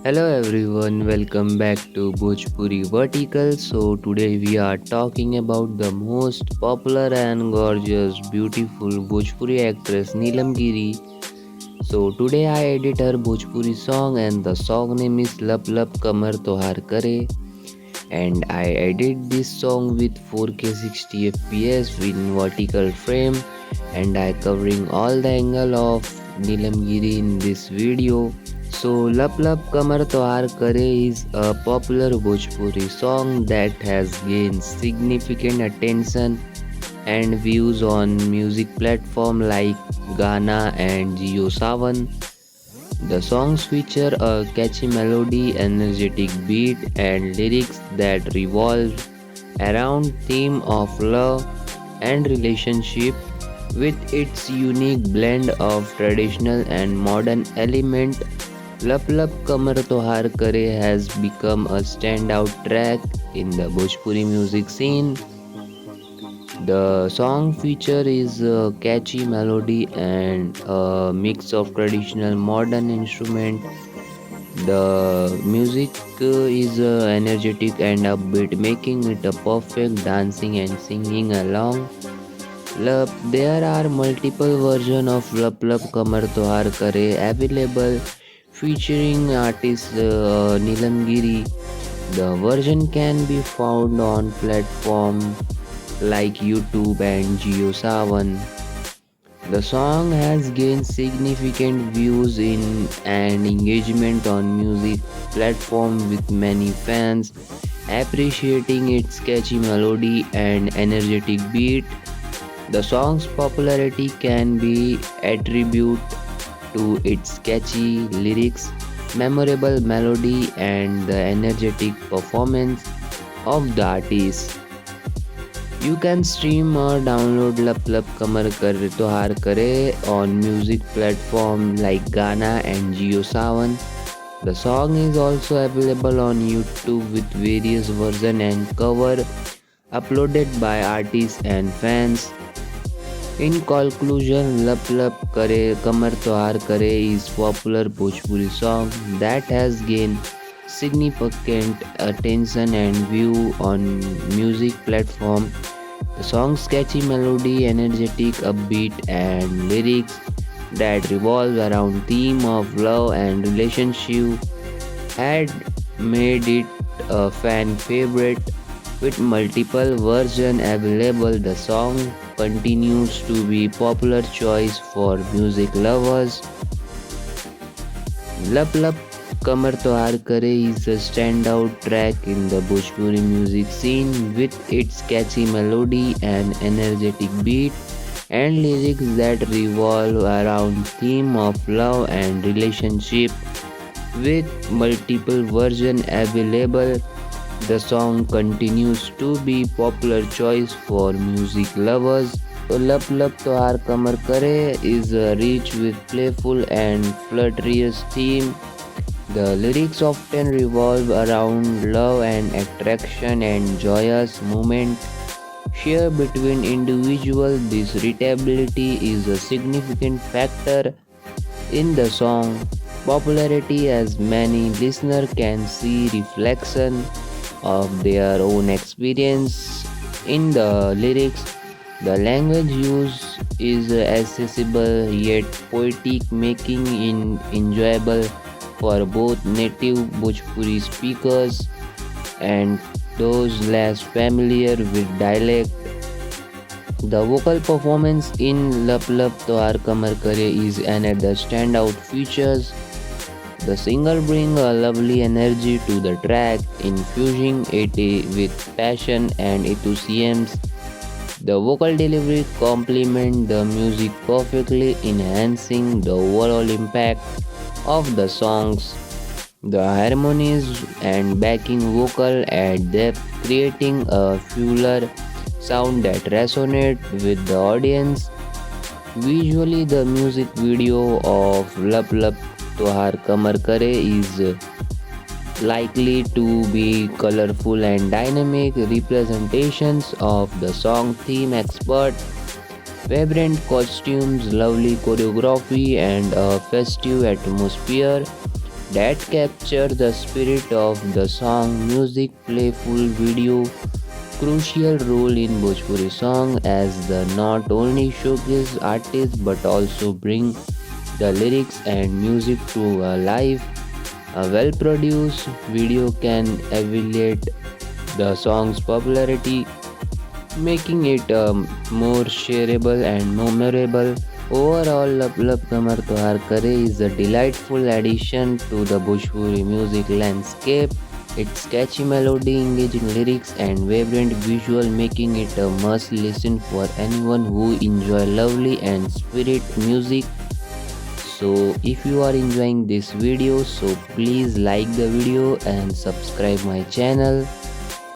Hello everyone, welcome back to Bhojpuri Vertical. So today we are talking about the most popular and gorgeous, beautiful Bhojpuri actress Neelam Giri. So today I edit her Bhojpuri song and the song name is Lap Lap Kamar Tohar Kare, and I edit this song with 4K 60 fps in vertical frame, and I covering all the angle of Neelam Giri in this video. So, Lap Lap Kamar Tohar Kare is a popular Bhojpuri song that has gained significant attention and views on music platforms like Gaana and Jio Savan. The songs feature a catchy melody, energetic beat, and lyrics that revolve around theme of love and relationship. With its unique blend of traditional and modern element, Lap Lap Kamar Tohar Kare has become a standout track in the Bhojpuri music scene. The song feature is a catchy melody and a mix of traditional modern instrument. The music is energetic and upbeat, making it a perfect dancing and singing along. There are multiple versions of Lap Lap Kamar Tohar Kare available featuring artist Neelam Giri. The version can be found on platforms like YouTube and JioSavan. The song has gained significant views in and engagement on music platforms with many fans appreciating its catchy melody and energetic beat. The song's popularity can be attributed to its catchy lyrics, memorable melody, and the energetic performance of the artist. You can stream or download Lap Lap Kamar Kare Tohar Kare on music platforms like Gaana and JioSavan. The song is also available on YouTube with various versions and cover uploaded by artists and fans. In conclusion, Lap Lap Kare Kamar Tohar Kare is popular Bhojpuri song that has gained significant attention and view on music platform. The song's catchy melody, energetic upbeat, and lyrics that revolve around theme of love and relationship had made it a fan favorite. With multiple versions available, the song continues to be popular choice for music lovers. Lap Lap Kamar Tohar Kare is a standout track in the Bhojpuri music scene with its catchy melody and energetic beat and lyrics that revolve around theme of love and relationship. With multiple versions available, the song continues to be popular choice for music lovers. So Lap Lap Tohar Kamar Kare is rich with playful and flirtatious theme. The lyrics often revolve around love and attraction and joyous moment shared between individuals. This relatability is a significant factor in the song popularity as many listeners can see reflection of their own experience in the lyrics. The language used is accessible yet poetic, making it enjoyable for both native Bhojpuri speakers and those less familiar with dialect. The vocal performance in Lap Lap Tohar Kamar Kare is another standout features. The singer brings a lovely energy to the track, infusing it with passion and enthusiasm. The vocal delivery complements the music perfectly, enhancing the overall impact of the songs. The harmonies and backing vocal add depth, creating a fuller sound that resonates with the audience. Visually, the music video of Lap Lap Tohar Kamar Kare is likely to be colorful and dynamic representations of the song theme expert. Vibrant costumes, lovely choreography, and a festive atmosphere that capture the spirit of the song. Music, playful video, crucial role in Bhojpuri song as the not only showcase artists but also bring the lyrics and music to life. A well-produced video can elevate the song's popularity, making it more shareable and memorable. Overall, Lap Lap Kamar Tohar Kare is a delightful addition to the Bhojpuri music landscape. Its catchy melody, engaging lyrics, and vibrant visual making it a must-listen for anyone who enjoy lovely and spirit music. So, if you are enjoying this video, so please like the video and subscribe my channel.